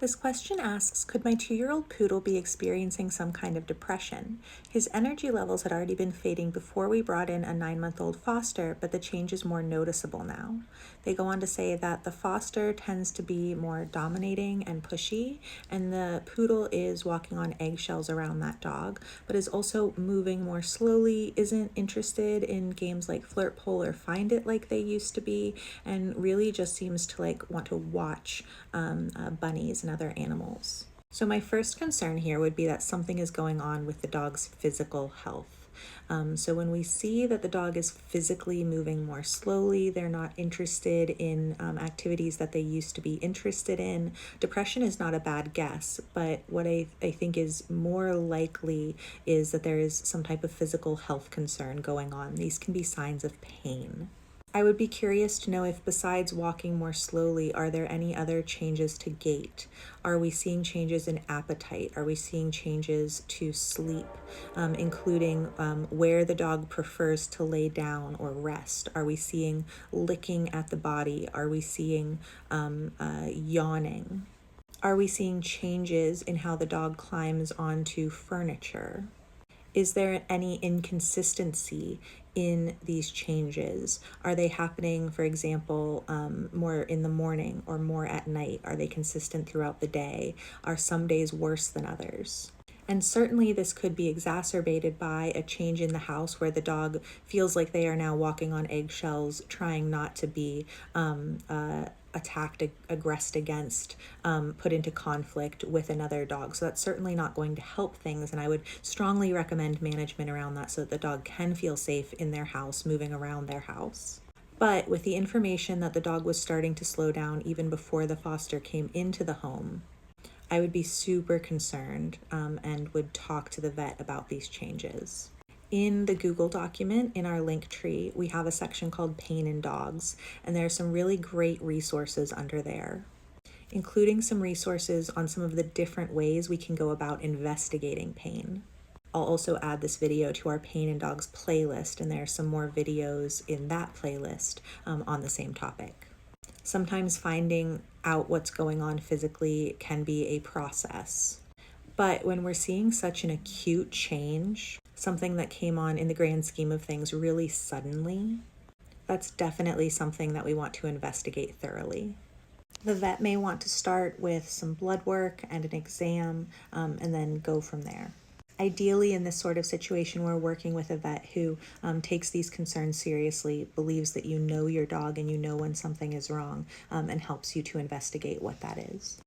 This question asks, could my 2-year-old poodle be experiencing some kind of depression? His energy levels had already been fading before we brought in a 9-month-old foster, but the change is more noticeable now. They go on to say that the foster tends to be more dominating and pushy, and the poodle is walking on eggshells around that dog, but is also moving more slowly, isn't interested in games like Flirt Pull or Find It like they used to be, and really just seems to want to watch bunnies and other animals. So my first concern here would be that something is going on with the dog's physical health. So when we see that the dog is physically moving more slowly, they're not interested in activities that they used to be interested in, depression is not a bad guess, but what I think is more likely is that there is some type of physical health concern going on. These can be signs of pain. I would be curious to know if, besides walking more slowly, are there any other changes to gait? Are we seeing changes in appetite? Are we seeing changes to sleep, including where the dog prefers to lay down or rest? Are we seeing licking at the body? Are we seeing yawning? Are we seeing changes in how the dog climbs onto furniture? Is there any inconsistency in these changes? Are they happening, for example, more in the morning or more at night? Are they consistent throughout the day? Are some days worse than others? And certainly this could be exacerbated by a change in the house where the dog feels like they are now walking on eggshells, trying not to be attacked, aggressed against, put into conflict with another dog. So that's certainly not going to help things. And I would strongly recommend management around that so that the dog can feel safe in their house, moving around their house. But with the information that the dog was starting to slow down even before the foster came into the home, I would be super concerned and would talk to the vet about these changes. In the Google document, in our link tree, we have a section called Pain in Dogs, and there are some really great resources under there, including some resources on some of the different ways we can go about investigating pain. I'll also add this video to our Pain in Dogs playlist, and there are some more videos in that playlist on the same topic. Sometimes finding out what's going on physically can be a process. But when we're seeing such an acute change, something that came on in the grand scheme of things really suddenly, that's definitely something that we want to investigate thoroughly. The vet may want to start with some blood work and an exam, and then go from there. Ideally, in this sort of situation, we're working with a vet who takes these concerns seriously, believes that you know your dog and you know when something is wrong, and helps you to investigate what that is.